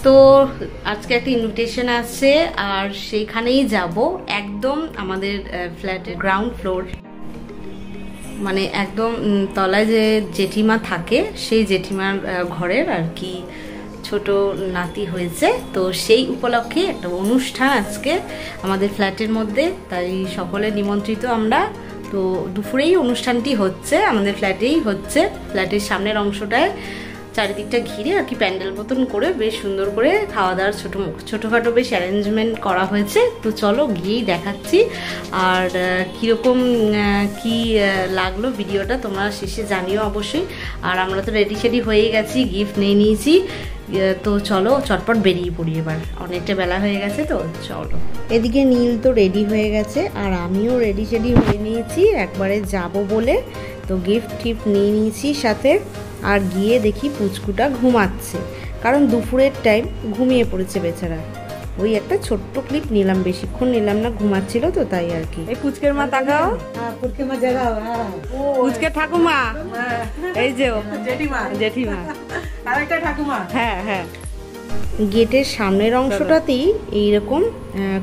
তো আজকে একটা ইনভিটেশন আছে আর সেইখানেই যাব। একদম আমাদের ফ্ল্যাটের গ্রাউন্ড ফ্লোর, মানে একদম তলায় যে জেঠিমা থাকে সেই জেঠিমার ঘরের আর কি ছোট নাতি হয়েছে, তো সেই উপলক্ষে একটা অনুষ্ঠান আজকে আমাদের ফ্ল্যাটের মধ্যে, তাই সকলে নিমন্ত্রিত আমরা। তো দুপুরেই অনুষ্ঠানটি হচ্ছে, আমাদের ফ্ল্যাটেই হচ্ছে। ফ্ল্যাটের সামনের অংশটায় চারিদিকটা ঘিরে আর কি প্যান্ডেল মতন করে বেশ সুন্দর করে খাওয়া দাওয়ার ছোটোখাটো বেশ অ্যারেঞ্জমেন্ট করা হয়েছে। তো চলো গিয়েই দেখাচ্ছি, আর কীরকম কি লাগলো ভিডিওটা তোমরা শেষে জানিও অবশ্যই। আর আমরা তো রেডি শেডি হয়ে গেছি, গিফট নিয়ে নিয়েছি, তো চলো চটপট বেরিয়ে পড়ি, এবার অনেকটা বেলা হয়ে গেছে। তো চলো, এদিকে নীল তো রেডি হয়ে গেছে আর আমিও রেডি শেডি হয়ে নিয়েছি একবারে যাব বলে। তো গিফট নিয়ে নিয়েছি সাথে, আর গিয়ে দেখি পুচকুটা ঘুমাচ্ছে, কারণ দুপুরের টাইম ঘুমিয়ে পড়েছে বেচারা। ওই একটা ছোট্ট ক্লিপ নিলাম, বেশিক্ষণ নিলাম না, ঘুমাচ্ছিল তো তাই আর কি। এই পুচকের মা তাকাও, পুচকের ঠাকুমা, এই যে জেঠিমা আরেকটা ঠাকুমা। হ্যাঁ হ্যাঁ, গেটের সামনের অংশটাতেই এইরকম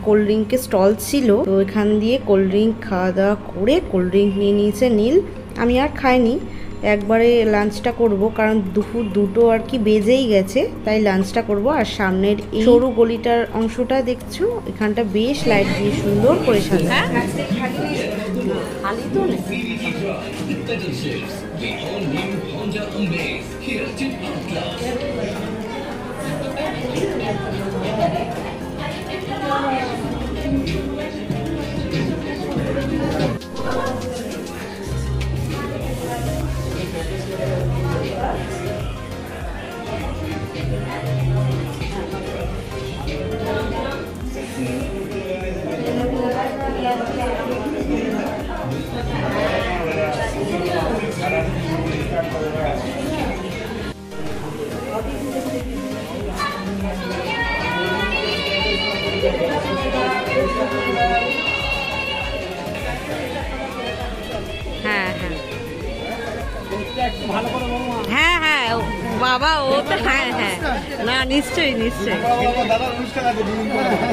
কোল্ড ড্রিঙ্কের স্টল ছিল, তো এখান দিয়ে কোল্ড ড্রিঙ্ক খাওয়া দাওয়া করে কোল্ড ড্রিঙ্ক নিয়ে নিয়েছে নীল। আমি আর খাইনি, একবারে লাঞ্চটা করব, কারণ দুপুর 2টো আর কি বেজেই গেছে, তাই লাঞ্চটা করব। আর সামনের এই সরু গলিটার অংশটা দেখছো, এখানটা বেশ লাইট দিয়ে সুন্দর করে সাজানো। হ্যাঁ হ্যাঁ হ্যাঁ হ্যাঁ বাবা, ও তো হ্যাঁ হ্যাঁ, না নিশ্চয়ই নিশ্চয়ই,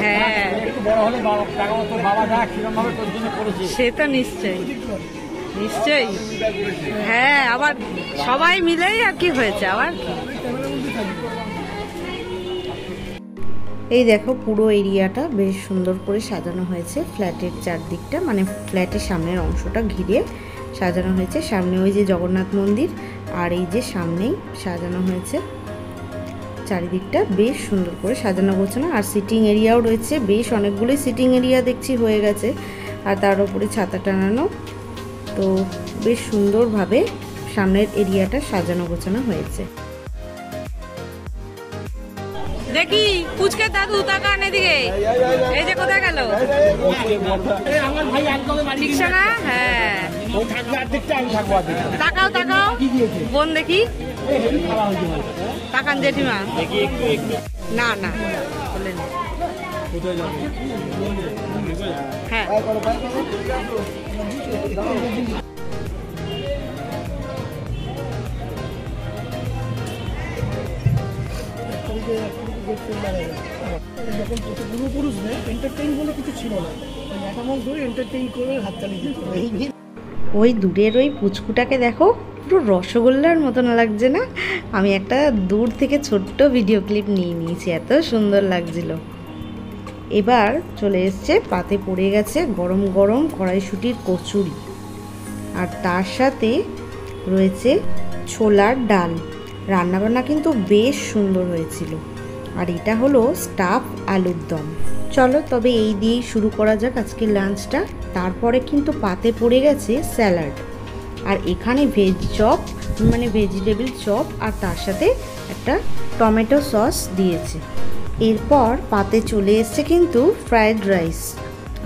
হ্যাঁ সে তো নিশ্চয়ই নিশ্চয়ই, হ্যাঁ আবার সবাই মিলেই আর কি হয়েছে আবার। এই দেখো পুরো এরিয়াটা বেশ সুন্দর করে সাজানো হয়েছে, ফ্ল্যাটের চারদিকটা, মানে ফ্ল্যাটের সামনের অংশটা ঘিরে সাজানো হয়েছে। সামনে ওই যে জগন্নাথ মন্দির, আর এই যে সামনেই সাজানো হয়েছে চারিদিকটা, বেশ সুন্দর করে সাজানো গোছানো। আর সিটিং এরিয়াও রয়েছে, বেশ অনেকগুলোই সিটিং এরিয়া দেখছি হয়ে গেছে, আর তার উপরে ছাতা টানানো। তো বেশ সুন্দরভাবে সামনের এরিয়াটা সাজানো গোছানো হয়েছে। দেখি পুচকে দাদু তাকান এদিকে, এই যে কোথায় গেল রিক্সা না? হ্যাঁ তাকাও তাকাও বোন, দেখি তাকান জেঠিমা, না না বলেন হ্যাঁ পূর্বপুরুষ এন্টারটেইন বলে কিছু ছিল না, ধরে এন্টারটেইন করে হাত চালিয়ে দিত। ওই দূরের ওই পুচকুটাকে দেখো, পুরো রসগোল্লার মতন লাগছে না? আমি একটা দূর থেকে ছোট্ট ভিডিও ক্লিপ নিয়ে নিয়েছি, এত সুন্দর লাগছিল। এবার চলে এসছে, পাতে পড়ে গেছে গরম গরম কড়াইশুঁটির কচুরি, আর তার সাথে রয়েছে ছোলার ডাল। রান্নাবান্না কিন্তু বেশ সুন্দর হয়েছিল। আর এটা হলো স্টাফ আলুর দম। চলো তবে এই দিয়েই শুরু করা যাক আজকের লাঞ্চটা। তারপরে কিন্তু পাতে পড়ে গেছে স্যালাড, আর এখানে ভেজ চপ, মানে ভেজিটেবল চপ, আর তার সাথে একটা টমেটো সস দিয়েছে। এরপর পাতে চলে এসছে কিন্তু ফ্রায়েড রাইস,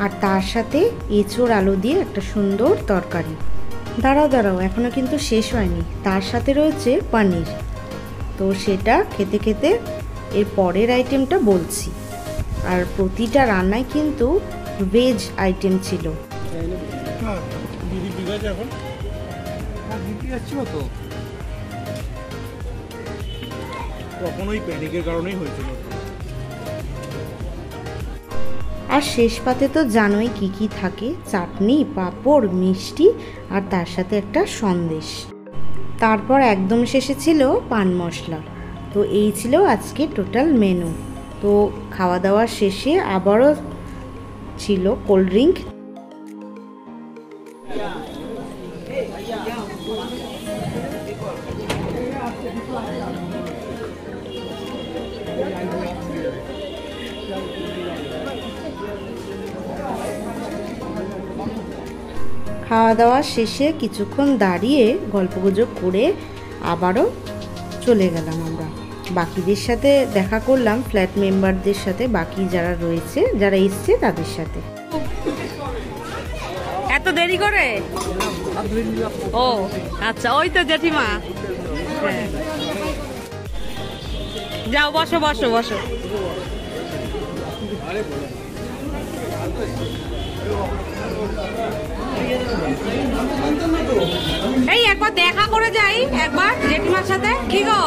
আর তার সাথে এঁচোড় আলু দিয়ে একটা সুন্দর তরকারি। দাঁড়াও এখনো কিন্তু শেষ হয়নি, তার সাথে রয়েছে পনির। তো সেটা খেতে খেতে এর পরের আইটেমটা বলছি। আর প্রতিটা রান্নায় কিন্তু ভেজ আইটেম ছিল। তখন ওই প্যানিকের কারণেই হয়েছিল। আর শেষ পাতে তো জানোই কি কি থাকে, চাটনি, পাঁপড়, মিষ্টি আর তার সাথে একটা সন্দেশ। তারপর একদম শেষে ছিল পান মশলা। তো এই ছিল আজকে টোটাল মেনু। তো খাওয়া দাওয়ার শেষে আবারও ছিল কোল্ড ড্রিঙ্ক। খাওয়া দাওয়া শেষে কিছুক্ষণ দাঁড়িয়ে গল্পগুজব করে আবারও চলে গেলাম আমরা। বাকিদের সাথে দেখা করলাম, ফ্ল্যাট মেম্বারদের সাথে, বাকি যারা রয়েছে, যারা এসছে তাদের সাথে। এত দেরি করে? ও আচ্ছা, ওই তো জেঠিমা। হ্যাঁ, যাও বসো বসো বসো। এই একবার দেখা করে যাই, একবার জেঠিমার সাথে। কি গো,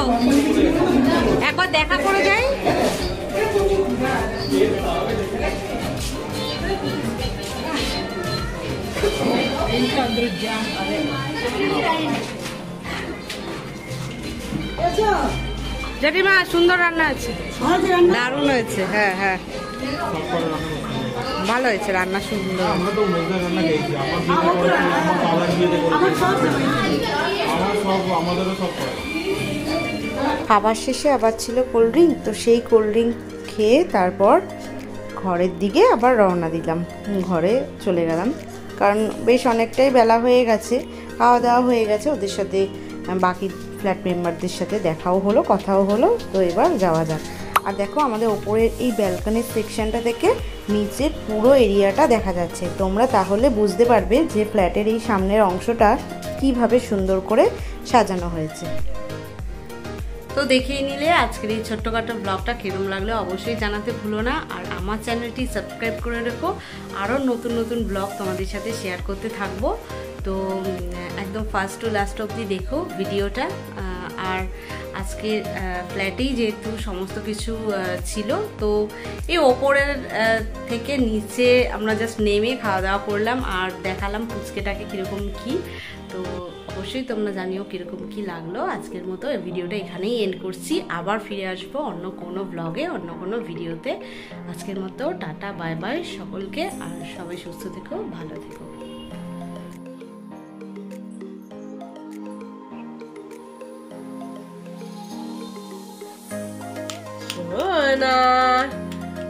একবার দেখা করে যাই। জেঠিমা সুন্দর রান্না আছে, দারুণ হয়েছে। হ্যাঁ হ্যাঁ, ভালো হয়েছে রান্না, সুন্দর। খাবার শেষে আবার ছিল কোল্ড ড্রিঙ্ক। তো সেই কোল্ড ড্রিঙ্ক খেয়ে তারপর ঘরের দিকে আবার রওনা দিলাম, ঘরে চলে গেলাম। কারণ বেশ অনেকটাই বেলা হয়ে গেছে, খাওয়া দাওয়া হয়ে গেছে, ওদের সাথে বাকি ফ্ল্যাট মেম্বারদের সাথে দেখাও হলো, কথাও হলো। তো এবার যাওয়া যাক। আর দেখো আমাদের ওপরের এই ব্যালকনির সেকশনটা থেকে নিচের পুরো এরিয়াটা দেখা যাচ্ছে। তোমরা তাহলে বুঝতে পারবে যে ফ্ল্যাটের এই সামনের অংশটা কিভাবে সুন্দর করে সাজানো হয়েছে। তো দেখেই নিলে আজকের এই ছোট্টখাটো ব্লগটা কিরম লাগলো অবশ্যই জানাতে ভুলো না। আর আমার চ্যানেলটি সাবস্ক্রাইব করে রেখো, আরও নতুন নতুন ব্লগ তোমাদের সাথে শেয়ার করতে থাকবো। তো একদম ফার্স্ট টু লাস্ট অবধি দেখো ভিডিওটা। আর আজকে ফ্ল্যাটেই যেহেতু সমস্ত কিছু ছিল, তো এই ওপরের থেকে নিচে আমরা জাস্ট নেমে খাওয়া দাওয়া করলাম আর দেখালাম পুচকেটাকে কীরকম কী। তো অবশ্যই তোমরা জানিও কীরকম কী লাগলো। আজকের মতো এই ভিডিওটা এখানেই এন্ড করছি। আবার ফিরে আসবো অন্য কোনো ব্লগে, অন্য কোনো ভিডিওতে। আজকের মতো টাটা, বাই বাই সকলকে। আর সবাই সুস্থ থেকো, ভালো থেকো। সোনা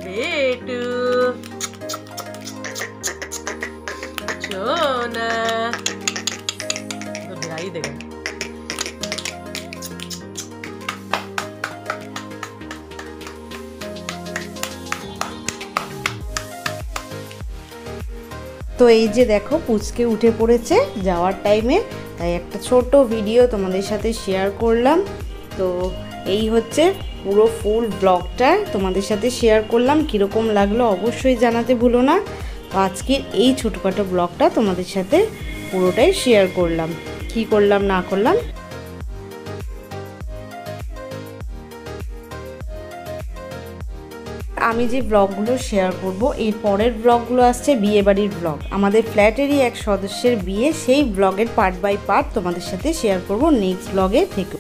পেটু, সোনা भिड़ाई देगा। তো এই যে দেখো পুচকে উঠে পড়েছে যাওয়ার টাইমে, তাই একটা ছোট ভিডিও তোমাদের সাথে শেয়ার করলাম। তো এই হচ্ছে পুরো ফুল ব্লগটা তোমাদের সাথে শেয়ার করলাম। কীরকম লাগলো অবশ্যই জানাতে ভুলো না। তো আজকের এই ছোটোখাটো ব্লগটা তোমাদের সাথে পুরোটাই শেয়ার করলাম, কি করলাম না করলাম। আমি যে ব্লগগুলো শেয়ার করব, এর পরের ব্লগগুলো আসছে বিয়েবাড়ির ব্লগ। আমাদের ফ্ল্যাটেরই এক সদস্যের বিয়ে, সেই ব্লগের পার্ট বাই পার্ট তোমাদের সাথে শেয়ার করব নেক্সট ব্লগে থেকে।